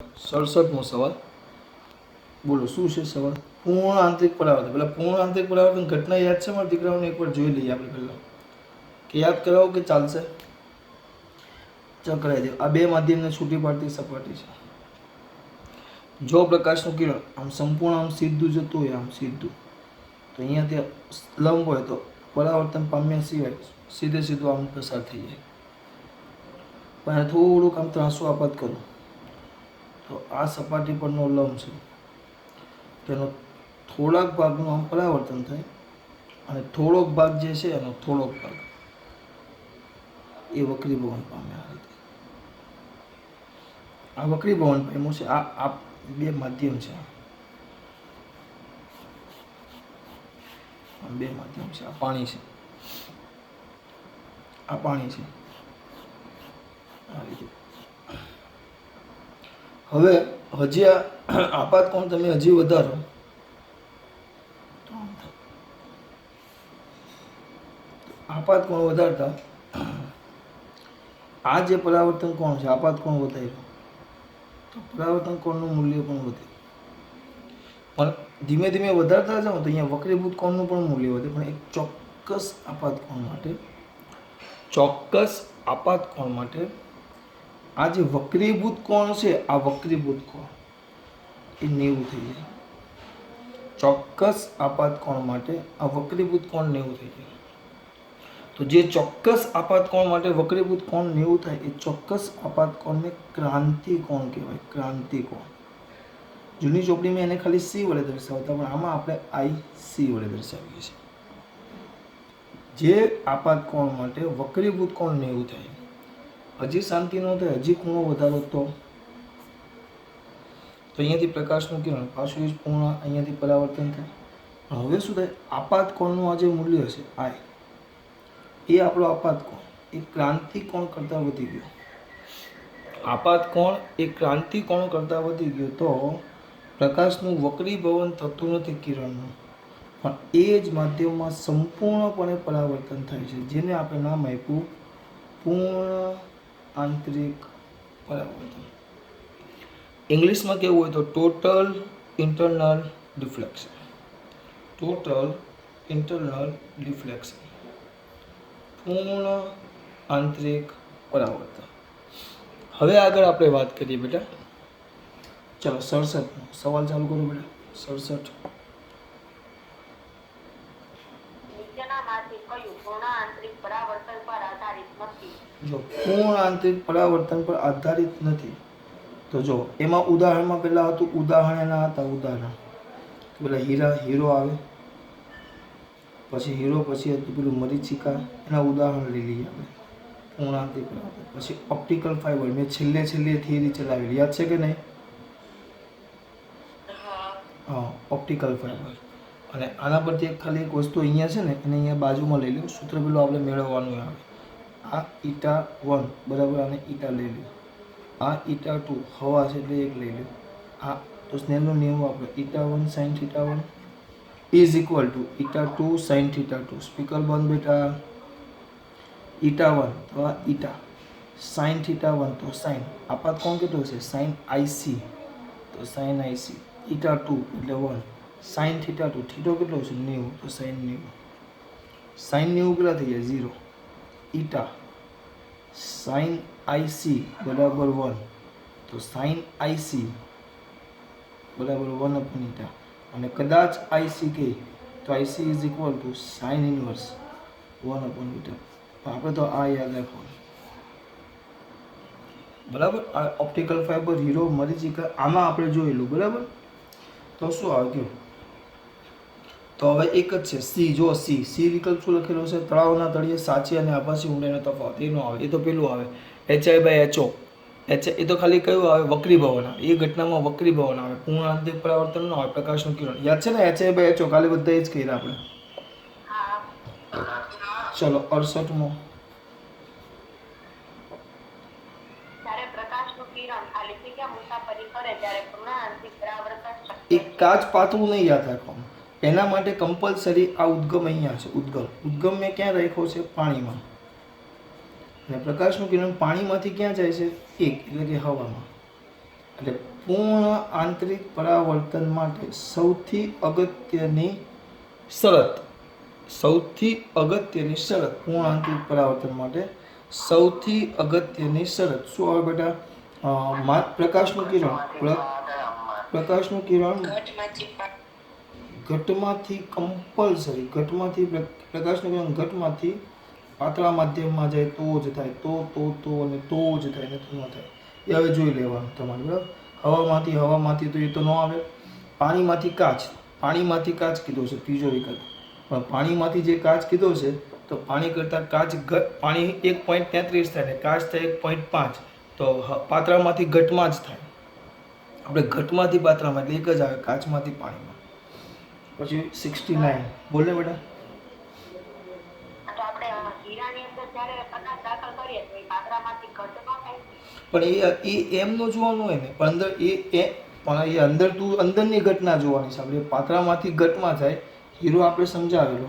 67મો સવાલ બોલો શું છે સવાલ? પૂર્ણ આંતરિક પરાવર્તન. પેલા પૂર્ણ આંતરિક પરાવર્તન ઘટના યાદ છે મારા દીકરાઓને? એકવાર જોઈ લઈએ આપણે પહેલાં, કે યાદ કરાવો કે ચાલશે? ચાલ કરાવી દે. આ બે માધ્યમને છૂટી પાડતી સપાટી છે. જો પ્રકાશનું કિરણ આમ સંપૂર્ણ આમ સીધું જતું હોય, આમ સીધું, તો અહીંયાથી લંબ હોય તો પરાવર્તન પામ્યા સિવાય સીધે સીધું આમ પસાર થઈ જાય. પણ થોડુંક આમ ત્રાંસું આપાત કરું તો આ સપાટી પરનો લંબ છે તેનો થોડાક ભાગનું આમ પરાવર્તન થાય અને થોડોક ભાગ જે છે એનો થોડોક ભાગ એ વક્રીભવન પામે. આ રીતે આ વક્રીભવન પામ્યું છે. આ બે માધ્યમ છે, આ બે માધ્યમ છે. આ પાણી છે, આ પાણી છે. આ રીતે હવે હજી આ આપાત કોણ તમે હજી વધારો તો આમ થાય. આપાત કોણ વધારતા આ જે પરાવર્તન કોણ છે, આપાત કોણ વધાર્યું તો પરાવર્તન કોણનું મૂલ્ય પણ વધે. પણ ધીમે ધીમે વધારતા જાઓ તો અહીંયા વક્રીભૂત કોણનું પણ મૂલ્ય વધે. પણ એક ચોક્કસ આપાત કોણ માટે આ જે વક્રીભૂત કોણ છે, આ વક્રીભૂત કોણ એ 90 થઈ જાય. ચોક્કસ આપાત કોણ માટે આ વક્રીભૂત કોણ 90 થઈ જાય. તો જે ચોક્કસ આપાત કોણ માટે વક્રીભૂત કોણ 90 થાય એ ચોક્કસ આપાત કોણને ક્રાંતિ કોણ કહેવાય. ક્રાંતિ કોણ. જૂની ચોપડીમાં એને ખાલી સી વડે દર્શાવતા, પણ આમાં આપણે આઈ સી વડે દર્શાવીએ છીએ. જે આપાત કોણ માટે વક્રીભૂત કોણ 90 થાય, હજી શાંતિ ન થાય, હજી ખૂણો વધારો તો અહીંયાથી પ્રકાશનું કિરણ પાછું જ પૂર્ણ અહીંયાથી પરાવર્તન થાય. હવે શું થાય? આપાત કોણનું આ જે મૂલ્ય છે આઈ, એ આપણો આપાત કોણ એ ક્રાંતિ કોણ કરતાં વધી ગયો. આપાત કોણ એ ક્રાંતિ કોણ કરતાં વધી ગયો તો પ્રકાશનું વક્રીભવન થતું નથી કિરણનું, પણ એ જ માધ્યમમાં સંપૂર્ણપણે પરાવર્તન થાય છે, જેને આપણે નામ આપ્યું પૂર્ણ આંતરિક પરાવર્તન. ઇંગ્લિશમાં કેવું હોય તો total internal deflection. Total internal deflection, પૂર્ણ આંતરિક પરાવર્તન. હવે આગળ આપણે વાત કરીએ બેટા. ચલો 67 સવાલ ચાલુ કરો બેટા. 67 જો પૂર્ણ આંતરિક પરાવર્તન પર આધારિત નથી તો જો એમાં ઉદાહરણમાં પહેલા હતું ઉદાહરણ એના હતા ઉદાહરણ પેલા હીરો આવે, પછી હીરો, પછી હતું પેલું મરીચિકા, એના ઉદાહરણ લઈ લઈએ આપણે. પૂર્ણ આંતરિક પરાવર્તન પછી ઓપ્ટિકલ ફાઈબર મેં છેલ્લે થિયરી ચલાવેલી, યાદ છે કે નહીં? હા, ઓપ્ટિકલ ફાઈબર. અને આના પરથી ખાલી એક વસ્તુ અહીંયા છે ને એને અહીંયા બાજુમાં લઈ લો. સૂત્ર પેલું આપણે મેળવવાનું આવે. આ η1 બરાબર, આને ઈટા લઈ લો. આ η2 હવા છે એટલે એક લઈ લો. આ તો સ્નેલનો નિયમ આપણે η1 sin θ1 is equal to η2 sin θ2. Speaker બંધ બેટા. η1 તો આ ઈટા, sin θ1 તો sin, આપાત કોણ કેટલો છે sin IC તો sin IC, η2 એટલે 1 sin θ2, થીટો કેટલો છે 90 તો sin 90. sin 90 કેટલા થઈ જાય 0. ઈટા sin IC બરાબર 1 તો sin IC બરાબર 1/η. અને કદાચ IC કહે તો IC is equal to sin inverse 1/η. આપણે તો આ યાદ રાખવાનું બરાબર. આ ઓપ્ટિકલ ફાઈબર, હીરો, મરીચિકા આમાં આપણે જોયેલું બરાબર. તો શું આવ્યું? તો હવે એક જ છે સી. જો સી વિકલ્પ શું લખેલો છે? તળાવના તળિયે સાચી અને આભાસી ઊંડાઈનો તફાવત. એ નો આવે, એ તો પેલું આવે HI/HO. એ તો ખાલી કયું આવે? વક્રીભવન આવે. એ ઘટનામાં વક્રીભવન આવે, પૂર્ણ આંતરિક પરાવર્તન ન આવે, પ્રકાશનું કિરણ. યાદ છે ને HI/HO? કાલે બધા જ કર્યા આપણે. ચલો 68મો. એક કાચ પાતળું નહીં યાદ રાખવાનું. એના માટે કમ્પલસરી આ ઉદ્ગમ અહીંયા છે. ઉદ્ગમ મેં ક્યાં રાખ્યો છે? પાણીમાં. અને પ્રકાશનું કિરણ પાણીમાંથી ક્યાં જાય છે? એક એટલે કે હવામાં. એટલે પૂર્ણ આંતરિક પરાવર્તન માટે સૌથી અગત્યની શરત પૂર્ણ આંતરિક પરાવર્તન માટે સૌથી અગત્યની શરત શું આવે બેટા? પ્રકાશનું કિરણ ઘટમાંથી કમ્પલસરી પ્રકાશનું કિરણ ઘટમાંથી પાતળા માધ્યમમાં જાય તો જ થાય, તો અને તો જ થાય, નથી ન થાય. એ હવે જોઈ લેવાનું તમારે, બરાબર. હવામાંથી તો એ તો ન આવે. પાણીમાંથી કાચ કીધો છે ત્રીજો વિકલ્પ, પણ પાણીમાંથી જે કાચ કીધો છે તો પાણી કરતાં પાણી 1.33 થાય ને કાચ થાય 1.5, તો પાત્રામાંથી ઘટમાં જ થાય. આપણે ઘટમાંથી પાત્રામાં એટલે એક જ આવે, કાચમાંથી પાણીમાં. પછી 69 બોલે બેટા. પણ એ એમનું જોવાનું હોય ને, પણ અંદર તું અંદરની ઘટના જોવાની છે આપણે. પાત્રામાંથી ઘટમાં થાય. હીરો આપણે સમજાવેલો.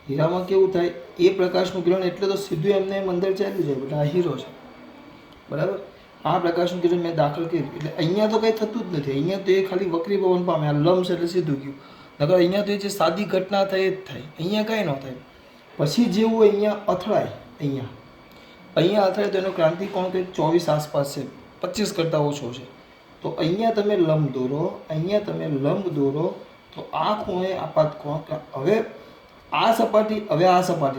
હીરામાં કેવું થાય, એ પ્રકાશનું કિરણ એટલે તો સીધું એમને એમ અંદર ચાલ્યું જાય બેટા. આ હીરો છે, બરાબર. આ પ્રકાશનું કિરણ મેં દાખલ કર્યું એટલે અહીંયા તો કંઈ થતું જ નથી. અહીંયા તો એ ખાલી વક્રીભવન પામે. આ લંબ છે એટલે સીધું ગયું. નકર અહીંયા તો એ જે સાદી ઘટના થાય એ જ થાય. અહીંયા કાંઈ ન થાય. પછી જેવું અહીંયા અથડાય, અહીંયા અથડાય તો એનો ક્રાંતિકોણ કંઈક 24 આસપાસ છે, 25 કરતાં ઓછો છે. તો અહીંયા તમે લંબ દોરો તો આ ખૂણે આપાત કોણ. હવે આ સપાટી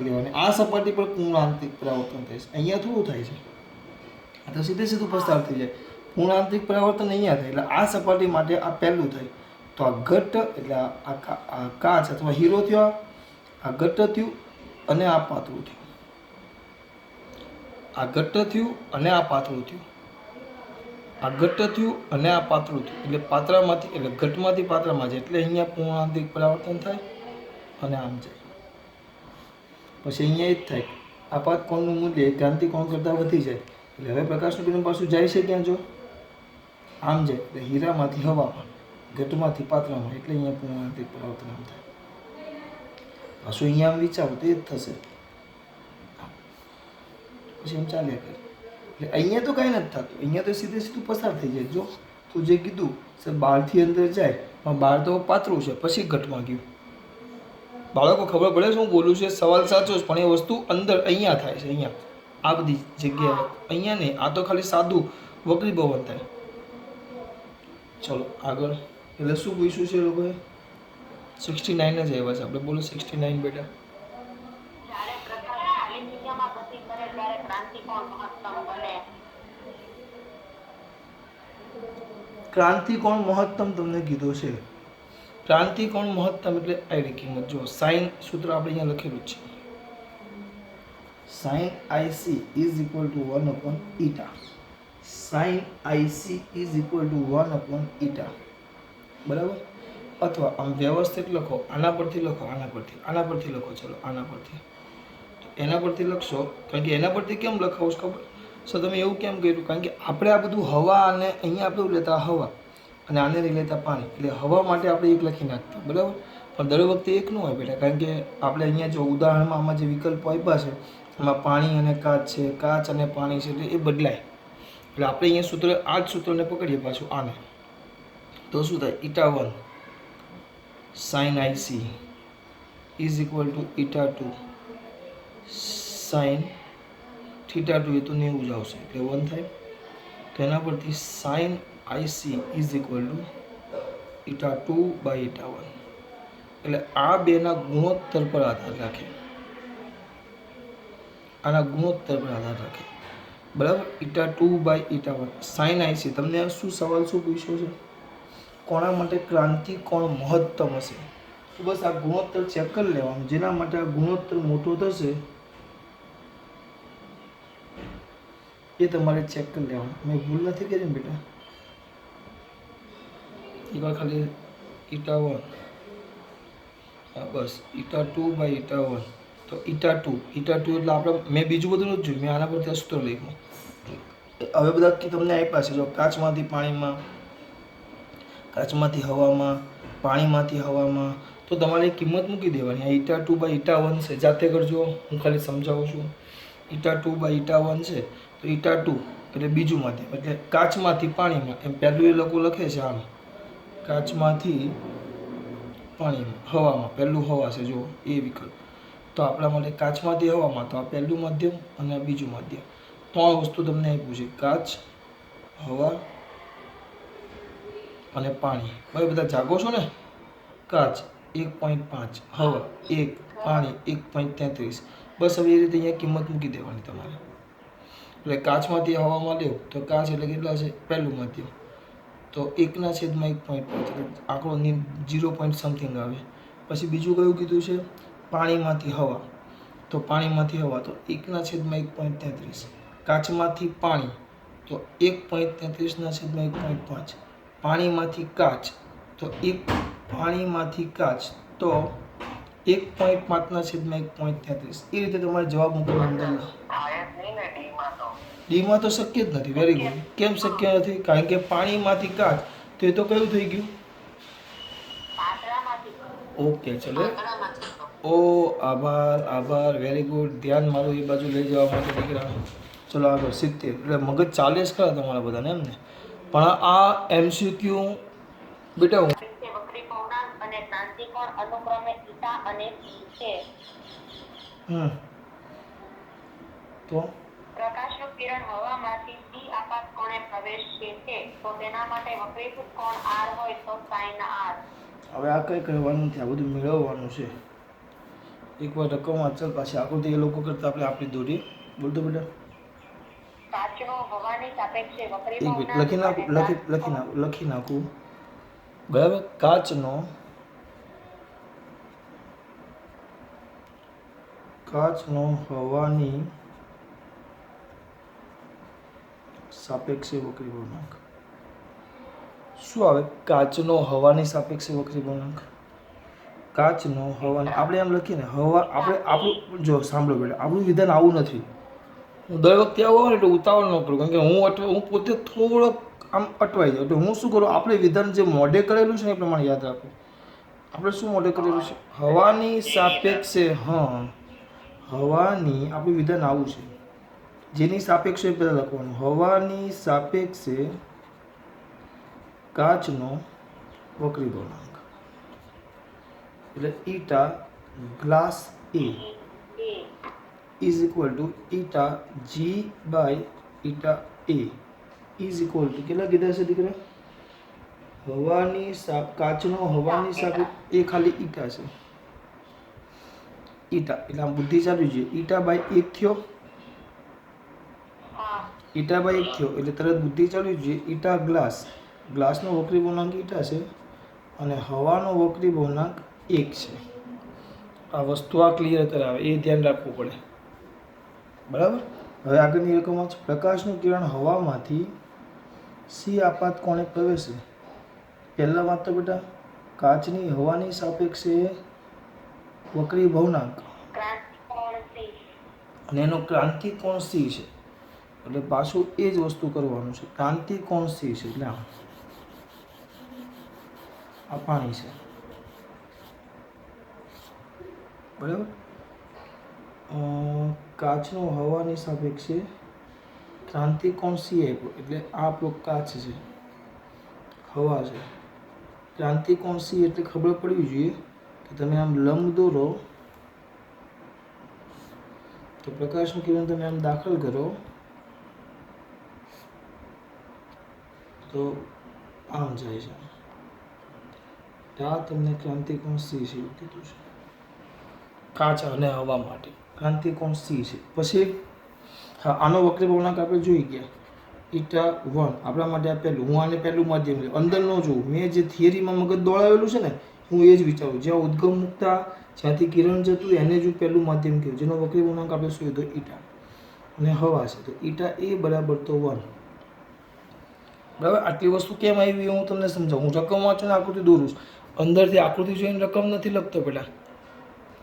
લેવાની. આ સપાટી પર પૂર્ણ આંતરિક પરાવર્તન થાય છે. અહીંયા થોડું થાય છે, આ તો સીધું પસાર થઈ જાય. પૂર્ણ આંતરિક પરાવર્તન અહીંયા થાય એટલે આ સપાટી માટે આ પહેલું થાય. તો આ ઘટ એટલે આ કાચ અથવા હીરો થયો, આ ઘટ થયું અને આ પાતળું થયું. આ ઘટ્ટ થયું અને આ પાતળું થયું. એટલે પાત્રામાંથી એટલે ઘટમાંથી પાત્રામાં જાય એટલે અહીંયા પૂર્ણ આંતરિક પરાવર્તન થાય અને આમ જાય. પછી અહીંયા એ જ થાય, આપાત કોણનું મૂલ્ય ક્રાંતિકોણ કરતાં વધી જાય. એટલે હવે પ્રકાશનું કિરણ પાછું જાય છે ક્યાં? જો આમ જાય એટલે હીરામાંથી હવામાં, ઘટમાંથી પાત્રામાં, એટલે અહીંયા પૂર્ણ આંતરિક પરાવર્તન આમ થાય. પાછું અહીંયા આમ વિચારો તો એ જ થશે. પછી એમ ચાલ્યા કરે. એટલે અહીંયા તો કાંઈ નથી થતું. અહીંયા તો સીધું પસાર થઈ જાય. જો તું જે કીધું સર બહારથી અંદર જાય, પણ બહાર તો પાતળું છે, પછી ઘટમાં ગયું. બાળકો ખબર પડે શું બોલું છે? સવાલ સાચો છે, પણ એ વસ્તુ અંદર અહીંયા થાય છે. અહીંયા આ બધી જગ્યાએ અહીંયા નહીં. આ તો ખાલી સાદું વક્રીભવન થાય. ચલો આગળ. એટલે શું પૂછ્યું છે લોકોએ? 69 જ આવ્યા છે આપણે. બોલો 69 બેટા. ક્રાંતિકોણ મહત્તમ તમને કીધો છે. ક્રાંતિકોણ મહત્તમ એટલે આઈડી કિંમત. જો સાઇન સૂત્ર આપણે અહીંયા લખેલું છે. Sine IC is equal to 1/η. Sine IC is equal to 1/η. બરાબર. અથવા આમ વ્યવસ્થિત લખો, આના પરથી લખો, આના પરથી લખો. ચલો આના પરથી, એના પરથી લખશો. કારણ કે એના પરથી કેમ લખાવું ખબર? સો તમે એવું કેમ કર્યું? કારણ કે આપણે આ બધું હવા અને અહીંયા આપણે લેતા હવા અને આને લેતા પાણી, એટલે હવા માટે આપણે એક લખી નાખતા, બરાબર. પણ દર વખતે એક ન હોય બેટા. કારણ કે આપણે અહીંયા જો ઉદાહરણમાં આમાં જે વિકલ્પો આપ્યા છે એમાં પાણી અને કાચ છે, કાચ અને પાણી છે, એટલે એ બદલાય. એટલે આપણે અહીંયા આ જ સૂત્રને પકડીએ પાછું આને, તો શું થાય? η1 sine IC is equal to η2 sine θ2. એ તો 90 જ આવશે એટલે 1 થાય. તો એના પરથી sine IC is equal to η2/η1. એટલે આ બેના ગુણોત્તર પર આધાર રાખે. બરાબર. η2/η1 સાઇન IC. તમને શું સવાલ શું પૂછ્યો છે? કોના માટે ક્રાંતિકોણ મહત્તમ હશે? તો બસ આ ગુણોત્તર ચેક કરી લેવાનું. જેના માટે આ ગુણોત્તર મોટો થશે એ તમારે ચેક કરી લેવાનું. મેં ભૂલ નથી કરી ને બેટા? એકવાર ખાલી η1, હા બસ η2/η1. તો η2 એટલે આપણે મેં બીજું બધું નથી જોયું. મેં આના પરથી સૂત્ર લખ્યું. હવે બધા તમને આપ્યા છે. જો કાચમાંથી પાણીમાં, કાચમાંથી હવામાં, પાણીમાંથી હવામાં, તો તમારે કિંમત મૂકી દેવાની. આ η2/η1 છે, જાતે કરજો. હું ખાલી સમજાવું છું. η2/η1 છે તો η2 એટલે બીજું માધ્યમ, એટલે કાચમાંથી પાણીમાં, એમ પહેલું એ લોકો લખે છે આમ, કાચમાંથી પાણીમાં, હવામાં, પહેલું હવા છે જો એ વિકલ્પ. તો આપણા માટે કાચમાંથી હવામાં, તો આ પહેલું માધ્યમ અને આ બીજું માધ્યમ. 3 વસ્તુ તમને આપ્યું છે, કાચ, હવા અને પાણી. ભાઈ બધા જાગો છો ને? કાચ 1.5, હવા 1, પાણી 1.33. બસ હવે એ રીતે અહીંયા કિંમત મૂકી દેવાની તમારે. એટલે કાચમાંથી હવામાં લ્યો તો કાચ એટલે કેટલા છે? પહેલું માધ્યમ. તો 1/1.5 આંકડો 0 સમથિંગ આવે. પછી બીજું કયું કીધું છે? પાણીમાંથી હવા. તો પાણીમાંથી હવા તો 1/1.33. કાચમાંથી પાણી તો 1.33/1.5. પાણીમાંથી કાચ તો પાણીમાંથી કાચ તો 1.5/1.33. એ રીતે તમારે જવાબ મૂકવાનો. ડીમાં તો શક્ય જ નથી. Very good. કેમ શક્ય નથી? કારણ કે પાણીમાંથી કાચ તો એ તો કયું થઈ ગયું? ઓકે ચલો. ઓ આભાર. Very good. ધ્યાન મારું એ બાજુ લઈ જવા માટે દીકરા. ચલો આગળ 70. એટલે મગજ ચાલે જ ખરા તમારા બધાને એમ ને. પણ આ એમસીક્યુ બેટા હું તો પ્રકાશનું કિરણ હવામાંથી સી આપાત કોણે પ્રવેશે છે તો તેના માટે વક્રીભૂત કોણ r હોય તો sin r. હવે આ કંઈ કહેવાનું નથી, આ બધું મેળવવાનું છે. એકવાર રકમ વાંચલ પાછી આકૃતિ એ લોકો કરતા આપણે આપણી દોરી. બોલતો બેટા. કાચનો હવાની સાપેક્ષે લખી નાખું બરાબર. કાચનો હવાની સાપેક્ષે વક્રી ભવનાંક શું આવે? કાચનો હવાની સાપેક્ષે વક્રી ભવનાંક. કાચનો હવાની આપણે એમ લખીએ ને હવા, આપણે આપણું જો સાંભળો બેટા, આપણું વિધાન આવું નથી. હું દર વખતે આવું ને એટલે ઉતાવળ ન કરું, કારણ કે હું પોતે થોડોક આમ અટવાઈ જાઉં. એટલે હું શું કરું, આપણે વિધાન જે મોઢે કરેલું છે ને એ પ્રમાણે યાદ રાખું. આપણે શું મોઢે કરેલું છે? હવાની સાપેક્ષે, હવાની આપણું વિધાન આવું છે. જેની સાપેક્ષે પહેલાં લખવાનું, હવાની સાપેક્ષે કાચનો વક્રી ભવનાંક એટલે eta glass A is equal to eta g by eta A is equal to કેટલા કીધા છે દીકરા? કાચનો હવાની સાપેક્ષ એ ખાલી ઈટા છે. ઈટા એટલે આમ બુદ્ધિ ચાલુ છે. ઈટા બાય 1 થયો. ઈટા બાય 1 થયો એટલે તરત બુદ્ધિ ચાલુ છે. ઈટા ગ્લાસનો વક્રી ભવનાંક ઈટા છે અને હવાનો વક્રી ભવનાંક 1 છે. આ વસ્તુ આ ક્લિયર કરાવે એ ધ્યાન રાખવું પડે. બરાબર. હવે આગળની રકમમાં પ્રકાશનું કિરણ હવામાંથી સી આપાત કોણે પ્રવેશે. પહેલા વાત તો બેટા કાચની હવાની સાપેક્ષે વક્રી ભવનાંક અને એનો ક્રાંતિ કોણ સી છે. એટલે પાછું એ જ વસ્તુ કરવાનું છે. ક્રાંતિ કોણ સી છે એટલે આ પાણી છે. બરાબર. કાચનો હવાની સાપેક્ષે ક્રાંતિ કોણ સી આપ્યો એટલે આ આપણો કાચ છે, હવા છે. ક્રાંતિ કોણ સી એટલે ખબર પડવી જોઈએ કે તમે આમ લંબ દોરો તો પ્રકાશનું કિરણ તમે આમ દાખલ કરો તો આમ જાય છે. આ તમને ક્રાંતિ કોણ સી છે એવું કીધું છે. કાચ અને હવા માટે ક્રાંતિ કોણ સી છે. પછી હા, આનો વક્રી ભવનાંક આપણે જોઈ ગયા. ઈટા 1 આપણા માટે આપેલું. હું આને પહેલું માધ્યમ લઉં, અંદર ન જોઉં. મેં જે થિયરીમાં મગજ દોડાવેલું છે ને હું એ જ વિચારું. જ્યાં ઉદ્ગમ મુકતા જ્યાંથી કિરણ જતું એને જ હું પહેલું માધ્યમ કહ્યું, જેનો વક્રી ભવનાંક આપણે શોધ્યો ઈટા અને હવા છે. તો ઈટા એ બરાબર તો 1. બરાબર. આટલી વસ્તુ કેમ આવી હું તમને સમજાવું. હું રકમ વાંચું ને આકૃતિ દોરું છું. અંદરથી આકૃતિ જોઈને રકમ નથી લખતો પેલા.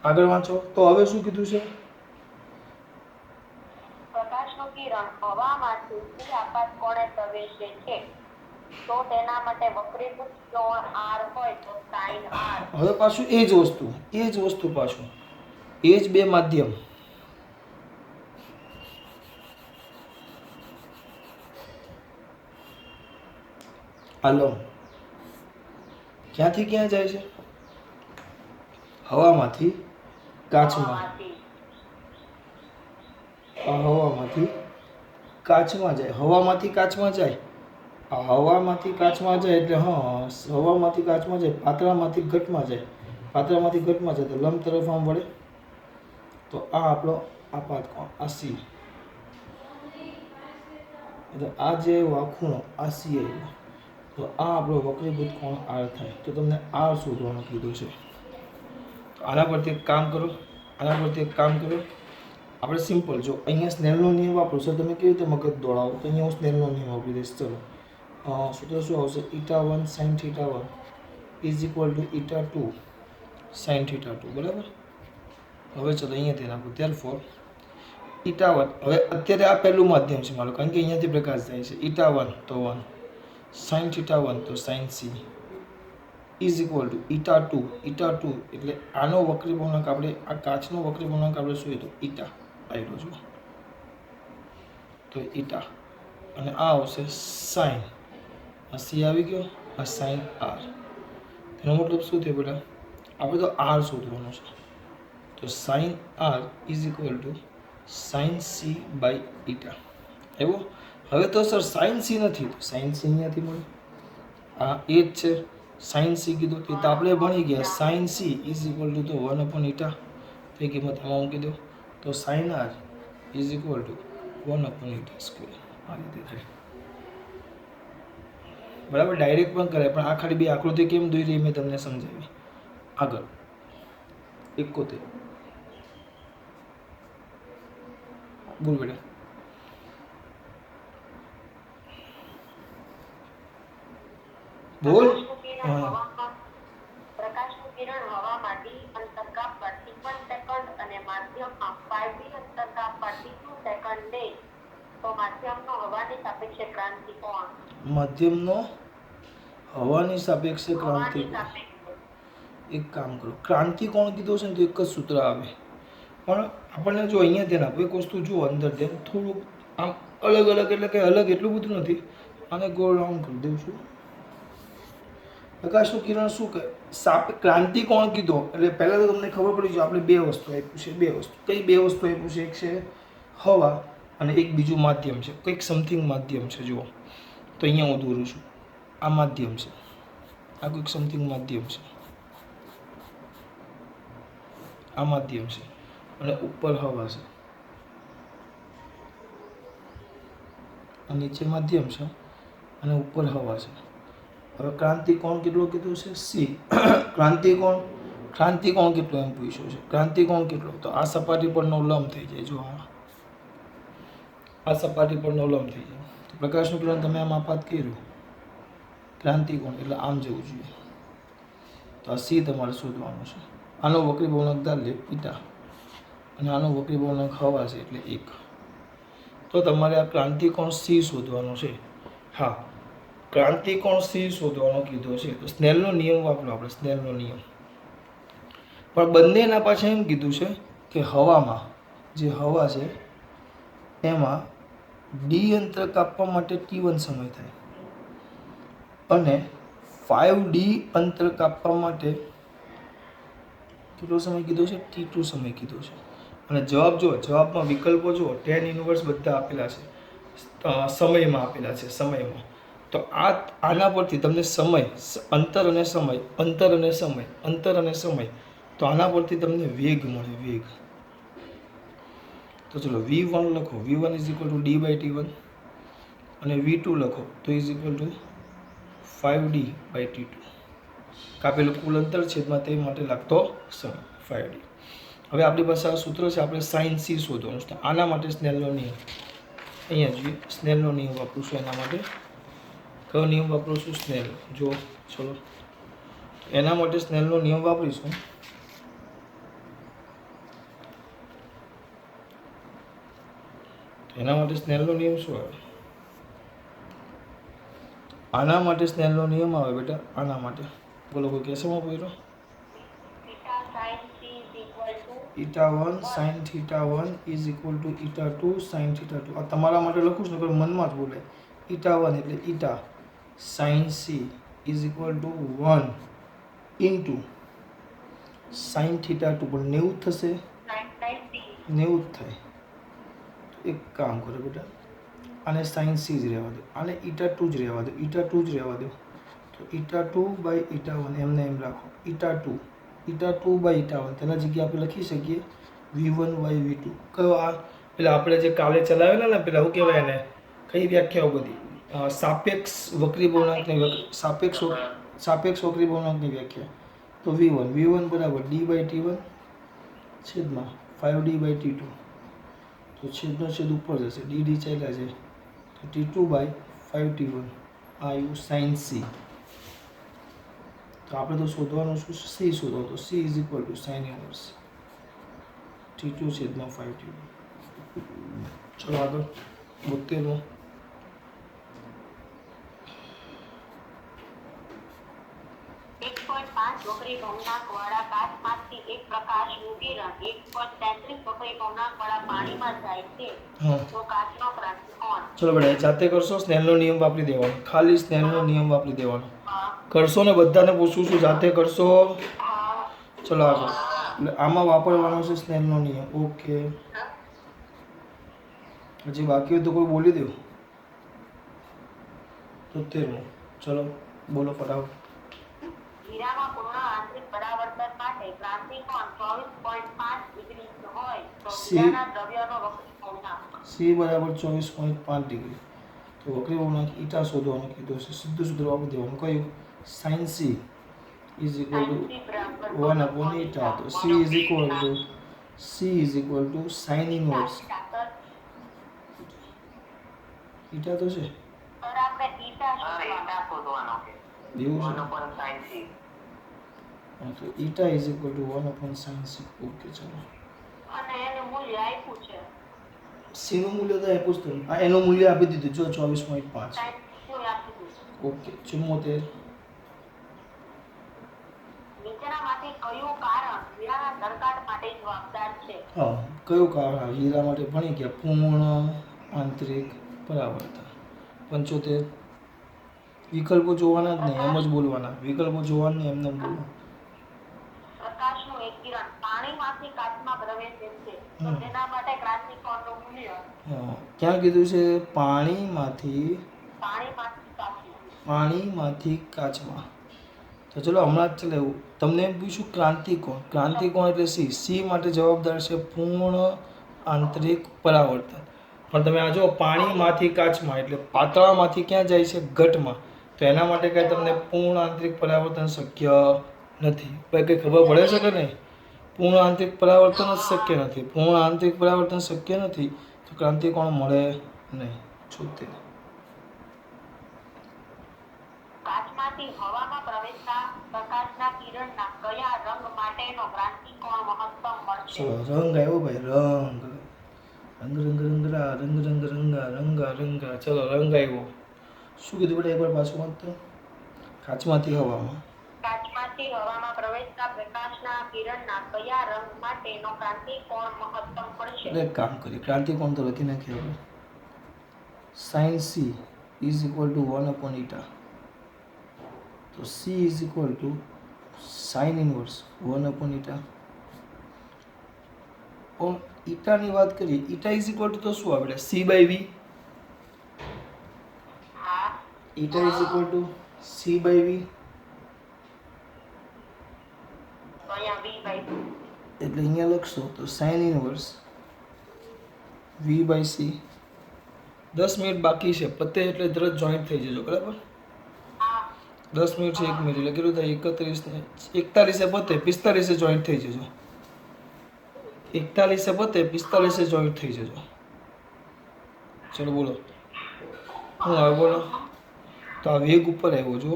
આગળ વાંચો. તો હવે શું કીધું છે? પ્રકાશનું કિરણ હવામાંથી સી આપાત કોણે પ્રવેશે છે તો તેના માટે વક્રીભૂત કોણ r હોય તો sin r. હવે પાછું એ જ વસ્તુ પાછું એ જ બે માધ્યમ. આ લંબ ક્યાંથી ક્યાં જાય છે? હવામાંથી કાચમાં. હવામાંથી આ હવામાંથી કાચમાં જાય. હવામાંથી કાચમાં જાય. આ હવામાંથી કાચમાં જાય એટલે હવામાંથી કાચમાં જાય, પાતળામાંથી ઘટમાં જાય. પાતળામાંથી ઘટમાં જાય તો લંબ તરફ આમ વળે. તો આ આપણો આપાત કોણ, આ સી. એટલે આ જે ખૂણો આ સી આવ્યો, તો આ આપણો વક્રીભૂત કોણ આર થાય. તો તમને આર શોધવાનું કીધું છે. તો આના પરથી એક કામ કરો, આપણે સિમ્પલ, જો અહીંયા સ્નેલનો નિયમ વાપરો છો તમે કેવી રીતે મગજ દોડાવો, તો અહીંયા હું સ્નેલનો નિયમ વાપરી દઈશ. ચલો સૂત્ર શું આવશે? η1 sin θ1 is equal to η2 sin θ2. બરાબર. હવે ચલો અહીંયાથી નાખો. ત્યારફોર η1, હવે અત્યારે આ પહેલું માધ્યમ છે મારું, કારણ કે અહીંયાથી પ્રકાશ જાય છે. η1 તો 1, sin θ1 તો sin c is equal to η2 એટલે આનો વક્રી પૂર્ણાંક આપણે, આ કાચનો વક્રી પૂર્ણાંક આપણે શું હતો? η આવ્યો જો. તો η અને આ આવશે sin, આ સી આવી ગયો, આ sin r. એનો મતલબ શું થયો બેટા? આપણે તો r શોધવાનું છે. તો sin r is equal to sin c by η આવ્યો. હવે તો સર sin c નથી, તો sin c અહીંયાથી મળે. આ એ જ છે, sin c કીધું તો આપણે ભણી ગયા. sin c is equal two તો 1/η, તો એ કિંમત આમાં મૂકી દો. તો sin r is equal two 1/2. આ રીતે થાય. બરાબર. ડાયરેક્ટ પણ કરાય, પણ આ ખાલી બે આકૃતિ કેમ દોરી મેં તમને સમજાવી. આગળ 71 બોલ બેટા. બોલ. પ્રકાશનું કિરણ હવામાંથી અંતર કાપવા 53 સેકન્ડ અને માધ્યમમાં 5d અંતર કાપવા 2 સેકન્ડ લે તો માધ્યમનો હવાની સાપેક્ષે ક્રાંતિ કોણ? માધ્યમનો હવાની સાપેક્ષે ક્રાંતિ. એક કામ કરો, ક્રાંતિ કોણ કીધો છે ને તો એક જ સૂત્ર આવે. પણ આપણને જો અહીંયા ધ્યાન આપો, એક વસ્તુ જુઓ અંદર ધ્યાન, થોડુંક આમ અલગ એટલે કે અલગ એટલું બધું નથી. આને ગોળ રાઉન્ડ કરી દઉં છું. પ્રકાશનું કિરણ શું કહે? ક્રાંતિ કોણ કીધો એટલે પહેલાં તો તમને ખબર પડી જાય. આપણે બે વસ્તુ આપ્યું છે, બે વસ્તુ. કઈ બે વસ્તુ આપ્યું છે? એક છે હવા અને એક બીજું માધ્યમ છે, કંઈક સમથિંગ માધ્યમ છે. જુઓ તો અહીંયા હું દોરું છું, આ માધ્યમ છે, આ કોઈક સમથિંગ માધ્યમ છે, આ માધ્યમ છે અને ઉપર હવા છે, આ નીચે માધ્યમ છે અને ઉપર હવા છે. હવે ક્રાંતિ કોણ કેટલો કીધું છે? સી. ક્રાંતિ કોણ કેટલો એમ પૂછ્યું છે. ક્રાંતિ કોણ કેટલો? તો આ સપાટી પરનો લંબ થઈ જાય. જો આ સપાટી પરનો લંબ થઈ જાય. તો પ્રકાશનું કિરણ તમે આમ આપાત કર્યું, ક્રાંતિ કોણ એટલે આમ જવું જોઈએ. તો આ સી તમારે શોધવાનું છે. આનો વક્રી પૂર્ણાંક ધાર લે η અને આનો વક્રી પૂર્ણાંક હવા છે એટલે 1. તો તમારે આ ક્રાંતિકોણ સી શોધવાનો છે. હા, ક્રાંતિકોણ સી શોધવાનો કીધો છે તો સ્નેલનો નિયમ વાપરો આપણે, સ્નેલનો નિયમ. પણ બંનેના પાછળ એમ કીધું છે કે હવામાં જે હવા છે એમાં ડી અંતર કાપવા માટે t1 સમય થાય અને 5d અંતર કાપવા માટે કેટલો સમય કીધો છે? t2 સમય કીધો છે. અને જવાબ જુઓ, જવાબમાં વિકલ્પો જુઓ, tan ઇન્વર્સ બધા આપેલા છે, સમયમાં આપેલા છે, સમયમાં. તો આના પરથી તમને સમય, અંતર અને સમય, તો આના પરથી તમને વેગ મળે, વેગ. તો ચલો v1 લખો, v1 is equal two d/t1 અને v2 લખો તો ઇઝ ઇક્વલ ટુ 5d/t2. કાપેલું કુલ અંતર છેદમાં તે માટે લાગતો સમય 5d. હવે આપણી પાસે આ સૂત્ર છે, આપણે sin c શોધવાનું છે. આના માટે સ્નેલનો નિયમ અહીંયા જોઈએ, સ્નેલનો નિયમ વાપરું છું. એના માટે કયો નિયમ વાપરું છું? સ્નેલ. જો ચલો એના માટે સ્નેલનો નિયમ વાપરીશું. એના માટે સ્નેલનો નિયમ શું આવે? આના માટે સ્નેલનો નિયમ આવે બેટા, આના માટે બોલો, કોઈ કેસમાં પૂછ્યો? η1 sin θ1 is equal to η2 sin θ2. આ તમારા માટે લખું છું ને, મનમાં જ બોલે. η1 એટલે η sine C is equal to 1 into sine theta 2 પણ 90 થશે, 90 જ થાય. એક કામ કરો બેટા, આને સાઇન સી જ રહેવા દો, આને ઈટા 2 જ રહેવા દો, ઈટા 2 જ રહેવા દો. તો ઈટા 2 બાય ઈટા 1 એમને એમ રાખો. ઈટા 2 બાય ઈટા 1 તેના જગ્યાએ આપણે લખી શકીએ V1 બાય V2. કયો આ પેલા આપણે જે કાલે ચલાવેલા ને પેલા શું કહેવાય એને, કઈ વ્યાખ્યાઓ બધી સાપેક્ષ વક્રી પૂર્ણાંકની સાપેક્ષ વક્રી પૂર્ણાંકની વ્યાખ્યા. તો V1 બરાબર D બાય T1 છેદમાં 5D બાય T2. તો છેદનો છેદ ઉપર જશે, ડી ચાલ્યા છે, તો T2 બાય 5T1 આ આવ્યું સાઇન સી. તો આપણે તો શોધવાનું શું, સી શોધો, તો C is equal to sine inverse T2 છેદમાં 5T1. ચલો આગળ 72. વક્રી ભવનાંકવાળા કાચમાંથી એક પ્રકાશનું કિરણ 1.33 વક્રી ભવનાંકવાળા પાણીમાં જાય છે તો કાચનો ક્રાંતિ કોણ? ચલો બેટા જાતે કરશો, સ્નેલનો નિયમ વાપરી દેવાનો, ખાલી સ્નેલનો નિયમ વાપરી દેવાનો. કરશો ને બધાને પૂછું છું, જાતે કરશો. ચલો આગળ, એટલે આમાં વાપરવાનો છે સ્નેલનો નિયમ. ઓકે, હજી બાકી હોય તો કોઈ બોલી દો. 73. ચલો બોલો ફટાફટ. હીરામાં પૂર્ણ આંતરિક પરાવર્તન માટે ક્રાંતિ કોણ 24.5 ડિગ્રી હોય તો હીરાના દ્રવ્યનો વક્રી ભવનાંક સી બરાબર 24.5 ડિગ્રી. તો વક્રી ભવનાંક ઈટા શોધવાનું કીધું છે, સીધું સૂત્ર વાપરી દેવાનું. કયું? Sine C is equal to 1 upon eta. તો C is equal to sine inverse eta તો છે, પર આપણે ઈટા શોધવાનો એવું છે. તો eta is equal to 1 upon sine C. Okay ચલો, અને એનું મૂલ્ય આપ્યું છે, સી નું મૂલ્ય તો આપ્યું જ તમને. આ એનું મૂલ્ય આપી દીધું જો 24.5. ઓકે 74. નીચેનામાંથી કયું કારણ હીરાના તરકાટ માટે જવાબદાર છે? હા, કયું કારણ હીરા માટે ભણી ગયા? પૂર્ણ આંતરિક પરાવર્તન. 75. વિકલ્પો જોવાના જ નહીં, એમ જ બોલવાના. વિકલ્પો જોવાના નહીં, એમને બોલો. પ્રકાશનું એક કિરણ પાણીમાંથી કાચમાં પ્રવેશે છે તો તેના માટે ક્રાંતિ કોણનું મૂલ્ય? હા, ક્યાં કીધું છે? પાણીમાંથી કાચમાં. તો ચલો હમણાં જ ચલાવ્યું. તમને એમ પૂછ્યું ક્રાંતિકોણ. ક્રાંતિકોણ એટલે સી. સી માટે જવાબદાર છે પૂર્ણ આંતરિક પરાવર્તન. પણ તમે આ જો પાણીમાંથી કાચમાં એટલે પાતળામાંથી ક્યાં જાય છે? ઘટમાં. તો એના માટે કાંઈ તમને પૂર્ણ આંતરિક પરાવર્તન શક્ય નથી. ભાઈ કંઈ ખબર પડે છે કે નહીં? પૂર્ણ આંતરિક પરાવર્તન જ શક્ય નથી. પૂર્ણ આંતરિક પરાવર્તન શક્ય નથી તો ક્રાંતિકોણ મળે નહીં. 76. કાચમાંથી હવામાં પ્રવેશતા પ્રકાશના કિરણના કયા રંગ માટેનો ક્રાંતિકોણ મહત્તમ મળશે? ચલો રંગ આવ્યો ભાઈ, રંગ. ચલો રંગ આવ્યો. શું કીધું બેટા એકવાર પાછું વાંચતો? કાચમાંથી હવામાં પ્રવેશતા પ્રકાશના કિરણના કયા રંગ માટેનો ક્રાંતિકોણ મહત્તમ પડશે? એક કામ કરીએ, ક્રાંતિકોણ તો લખી નાખીએ આપણે. Sine C is equal to 1 upon eta. તો C is equal to sine inverse 1 upon eta. પણ ઈટાની વાત કરીએ, ઈટા ઇઝ ઇક્વલ ટુ તો શું આપણે C by V. Eta is equal to C by V. એટલે અહીંયા લખશો તો sine inverse V by C. 10 minute બાકી છે, પતે એટલે તરત જોઈન્ટ થઈ જજો, બરાબર? 10 મિનિટ છે, 1 મિનિટ એટલે કેટલું થાય? 31 ને 41 પતે 45 જોઈન્ટ થઈ જજો. 41 પતે 45 જોઈન્ટ થઈ જજો. ચલો બોલો, હું આવે બોલો. તો આ વેગ ઉપર આવ્યો જો.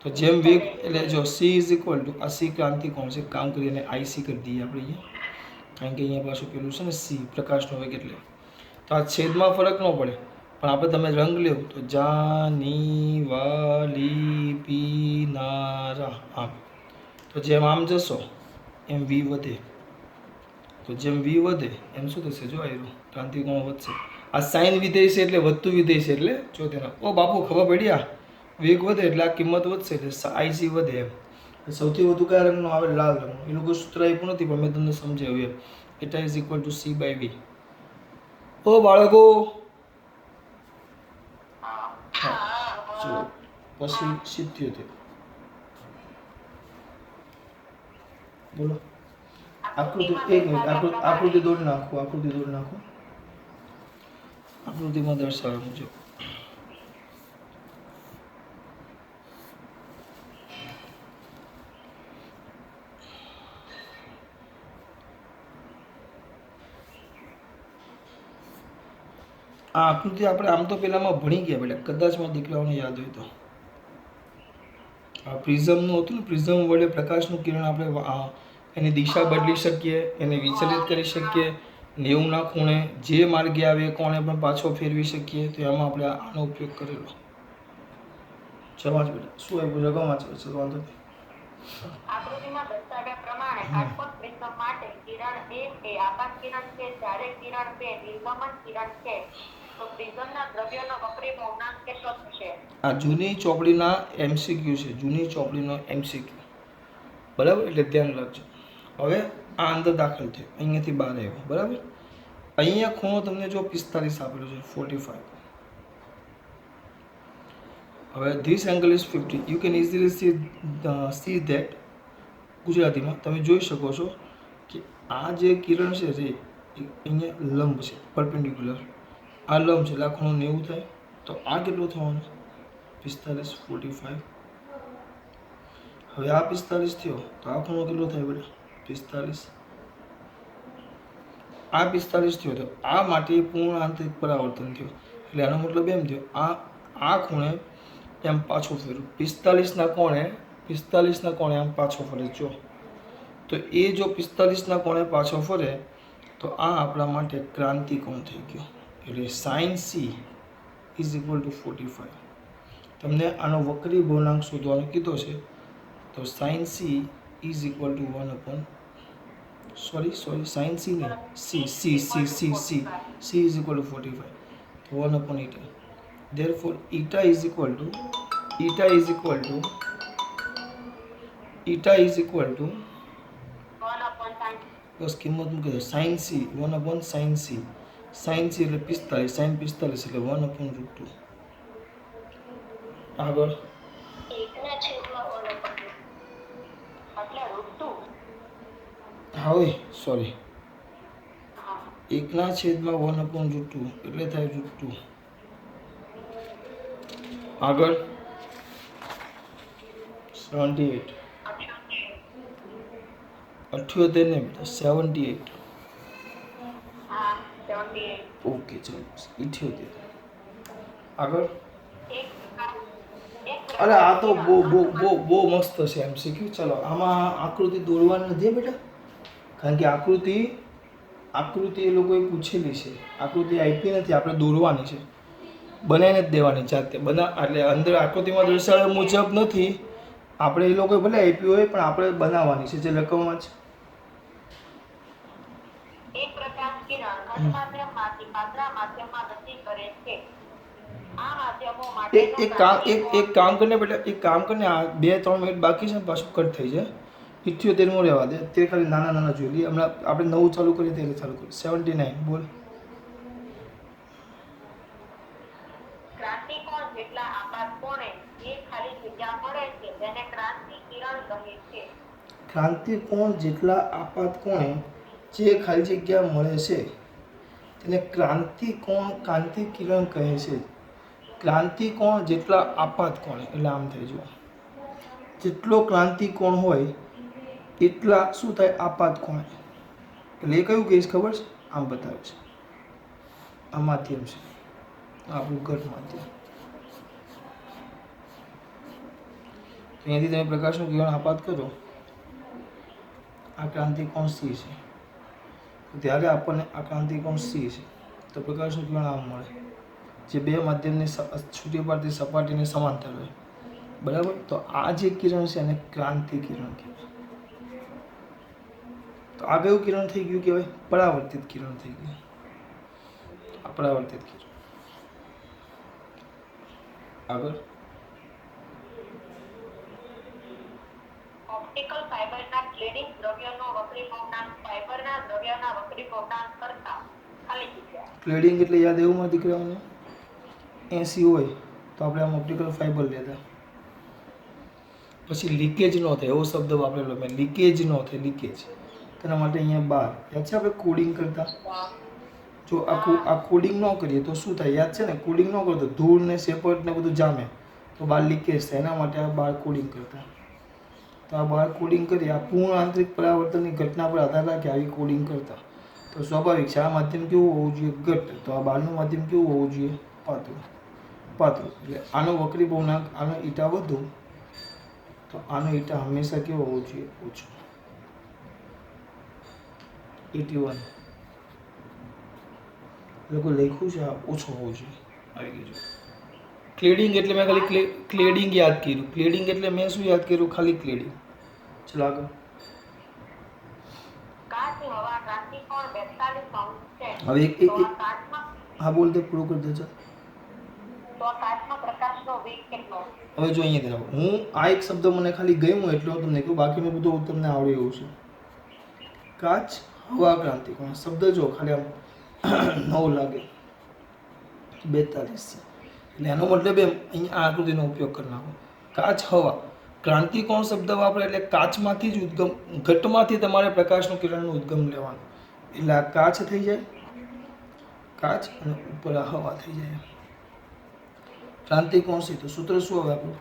તો જેમ વેગ એટલે જો સી ઇઝ ઇક્વલ ટુ આ સી ક્રાંતિકોણ છે. કામ કરીને આઈસી કરી દઈએ આપણે અહીંયા, કારણ કે અહીંયા પાછું પેલું છે ને સી પ્રકાશનો વેગ. એટલે તો આ છેદમાં ફરક ન પડે, પણ આપણે તમે રંગ લેવું તો જાની વાલી પીનારા આમ. તો જેમ આમ જશો એમ વી વધે. તો જેમ વી વધે એમ શું થશે? જો આવ્યું ક્રાંતિકોણ વધશે. આ સાઇન વિધેય છે એટલે વધતું વિધેય છે. એટલે જો તેના ઓ બાપુ ખબર પડી? વેગ વધે એટલે આ કિંમત વધશે એટલે IC વધે એમ. સૌથી વધુ કયા રંગનો આવે? લાલ રંગનો. એ લોકો સૂત્ર આપ્યું નથી પણ મેં તમને સમજાવ્યું એમ. એટા ઇઝ ઇક્વલ ટુ C/V. ઓ બાળકો, જો પછી 77. બોલો આકૃતિ. એક મિનિટ, આકૃતિ દોડી નાખો. આકૃતિમાં દર્શાવે મુજબ આ આકૃતિ આપણે આમ તો પેલામાં ભણી ગયા બેટા, કદાચ માં દીકરાઓને યાદ હોય તો. આ પ્રિઝમનું હતું ને, પ્રિઝમ વડે પ્રકાશનું કિરણ આપણે એની દિશા બદલી શકીએ, એને વિચલિત કરી શકીએ, 90 ના ખૂણે જે માર્ગે આવે એ કોણે પણ પાછો ફેરવી શકીએ. તો એમાં આપણે આનો ઉપયોગ કરેલો. ચલો બેટા, શું આવ્યું? રકમ વાંચો. ચલો વાંધો નહીં. આકૃતિમાં દર્શાવ્યા પ્રમાણે કાટકોણ પ્રિઝમ માટે કિરણ A એ આપાત કિરણ છે, જ્યારે કિરણ B નિર્ગમન કિરણ છે. તો પ્રિઝમના દ્રવ્યનો વક્રી ભગ્નાંક કેટલો થશે? આ જૂની ચોપડીના MCQ છે, જૂની ચોપડીનો MCQ. બરાબર, એટલે ધ્યાન રાખજો. હવે આ અંદર દાખલ થયો, અહીંયાથી બહાર આવ્યો. બરાબર, અહીંયા ખૂણો તમને જો 45 આપેલો છે, 45. હવે this angle is 50. You can easily C that. ગુજરાતીમાં તમે જોઈ શકો છો કે આ જે કિરણ છે જે અહીંયા લંબ છે, પરપેન્ડિક્યુલર. આ લંબ છે એટલે આ ખૂણો 90 થાય. તો આ કેટલો થવાનો? 45, 45. હવે આ 45 થયો તો આ ખૂણો કેટલો થાય બેટા? 45. આ 45 થયો તો આ માટે પૂર્ણ આંતરિક પરાવર્તન થયું. એટલે આનો મતલબ એમ થયો આ ખૂણે એમ પાછો ફેરવું. 45 ના કોણે આમ પાછો ફરે. જો તો એ જો 45 ના કોણે પાછો ફરે તો આ આપણા માટે ક્રાંતિ કોણ થઈ ગયો. એટલે sin C is equal two 45. તમને આનો વક્રી ભગ્નાંક શોધવાનો કીધો છે તો sin C is equal to 1 upon sin C નહીં, C ઇઝ ઇક્વલ ટુ 45. તો 1 upon eta. Therefore eta is equal to 1 upon sin. બસ કિંમત મૂકી દો. sin C 1 upon sin C. sin C એટલે 45, sin 45 એટલે 1 upon √2. આગળ 1/1 upon એટલે √2. હવે સોરી, 1/1 upon √2 એટલે થાય √2. આગળ 78. 78 ને 78. હા 78. ઓકે ચલો 78. આગળ અરે આ તો બહુ મસ્ત છે MCQ. ચલો આમાં આકૃતિ દોરવાની નથી બેટા, કારણ કે આકૃતિ એ લોકોએ પૂછેલી છે. આકૃતિ આપી નથી, આપણે દોરવાની છે, બનાવીને જ દેવાની જાતે. એટલે અંદર આકૃતિમાં દર્શાવ્યા મુજબ નથી, આપણે એ લોકોએ ભલે આપ્યું હોય પણ આપણે બનાવવાની છે. જે રકમમાં છે એક પ્રકાશ કિરણ ઘન માધ્યમમાંથી પાતળા માધ્યમમાં ગતિ કરે છે. આ માધ્યમો માટે એક કામ કરીને બેટા, એક કામ કરીને આ 2-3 મિનિટ બાકી છે, પાછું કટ થઈ જાય. 78 રહેવા દે, તે ખાલી નાના જોઈ લઈએ. હમણાં આપણે નવું ચાલુ કરીએ ત્યારે ચાલુ કરીએ. 79 બોલ. ક્રાંતિકોણ જેટલા આપાત કોણે જે ખાલી જગ્યા મળે છે તેને ક્રાંતિ કિરણ કહે છે. ક્રાંતિકોણ જેટલા આપાત કોણે જે ખાલી જગ્યા મળે છે તેને ક્રાંતિ કિરણ કહે છે. ક્રાંતિકોણ જેટલા આપાત કોણે એટલે આમ થઈ જુઓ, જેટલો ક્રાંતિકોણ હોય એટલા શું થાય? આપાત કોણ. એટલે એ કયું કેસ ખબર છે? આમ બતાવે છે. આ માધ્યમ છે, આપણું ઘટ માધ્યમ. અહીંયાથી તમે પ્રકાશનું કિરણ આપાત કરો, આ ક્રાંતિકોણ C છે, ત્યારે આપણને આ ક્રાંતિકોણ C છે તો પ્રકાશનું કિરણ આમ મળે, જે બે માધ્યમની છૂટી પડતી સપાટીને સમાંતર હોય. બરાબર, તો આ જે કિરણ છે એને ક્રાંતિ કિરણ કહેવાય. તો આ કયું કિરણ થઈ ગયું કહેવાય? પરાવર્તિત કિરણ થઈ ગયું. આ પરાવર્તિત કિરણ. આગળ ઓપ્ટિકલ ફાઇબરના ક્લેડિંગ દ્રવ્યનો વક્રીભવનાંક ફાઇબરના દ્રવ્યના વક્રીભવનાંક કરતાં ખાલી જગ્યા. ક્લેડિંગ એટલે યાદ એવું માં દીકરાઓને 80 હોય તો આપણે આમ ઓપ્ટિકલ ફાઇબર લેતા. પછી લીકેજ ન થાય એવો શબ્દ વાપરેલો મેં, લીકેજ ન થાય, લીકેજ. તેના માટે અહીંયા 12 યાદ છે આપણે કોડિંગ કરતા. જો આ કોડિંગ ન કરીએ તો શું થાય યાદ છે ને? કોડિંગ ન કરો તો ધૂળ ને શેપટ ને બધું જામે તો બહાર લીકેજ થાય. એના માટે આ 12 કોડિંગ કરતા. તો આ 12 કોડિંગ કરી આ પૂર્ણ આંતરિક પરાવર્તનની ઘટના પર આધાર રાખે આવી કોડિંગ કરતા. તો સ્વાભાવિક છે આ માધ્યમ કેવું હોવું જોઈએ? ઘટ. તો આ બહારનું માધ્યમ કેવું હોવું જોઈએ? પાતળું. પાતળું એટલે આનો વક્રીભવનાંક આનો ઈટા વધુ તો આનો ઈટા હંમેશા કેવો હોવો જોઈએ? ઓછો. 81 લોકો લખ્યું છે આ ઓછો હોવો જોઈએ. આવી ગયું છે. ક્લેડિંગ એટલે મેં ખાલી ક્લેડિંગ યાદ કર્યું. ક્લેડિંગ એટલે મેં શું યાદ કર્યું? ખાલી ક્લેડિંગ. ચલો આગળ. કાચ હવા ક્રાંતિકોણ 42 અંશ છે. હવે તો આ કાચમાં હા બોલ દે, પૂરું કરી દેજો. તો આ કાચમાં પ્રકાશનો વેગ કેટલો? હવે જો અહીંયા ધરાવો, હું આ એક શબ્દ મને ખાલી ગયું એટલે હું તમને કહું, બાકીનું બધું તમને આવડે એવું છે. કાચ હવા ક્રાંતિકોણ શબ્દ જો ખાલી આમ નવું લાગે 42 છે એટલે એનો મતલબ એમ અહીંયા આ આકૃતિનો ઉપયોગ કરી નાખો. કાચ હવા ક્રાંતિકોણ શબ્દ વાપરે એટલે કાચમાંથી જ ઉદ્ગમ, ઘટમાંથી તમારે પ્રકાશનું કિરણનું ઉદ્ગમ લેવાનું. એટલે આ કાચ થઈ જાય, કાચ અને ઉપર આ હવા થઈ જાય. ક્રાંતિકોણ છે તો સૂત્ર શું હવે આપણું?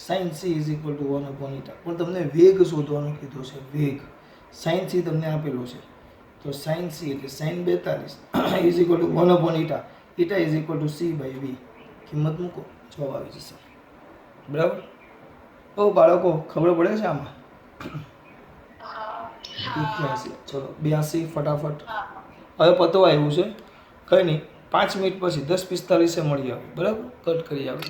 sin c = 1/η. પણ તમને વેગ શોધવાનું કીધું છે, વેગ. sin c તમને આપેલો છે તો sin c એટલે sin 42 = 1/η. Eta = c/v. કિંમત મૂકો, જવાબ આવી જશે. બરાબર? ઓ બાળકો ખબર પડે છે આમાં? 81. ચલો 82 ફટાફટ. હવે પતવા આવ્યું છે, કંઈ નહીં, 5 મિનિટ પછી 10:45 મળી આવે. બરાબર? કટ કરી આવે.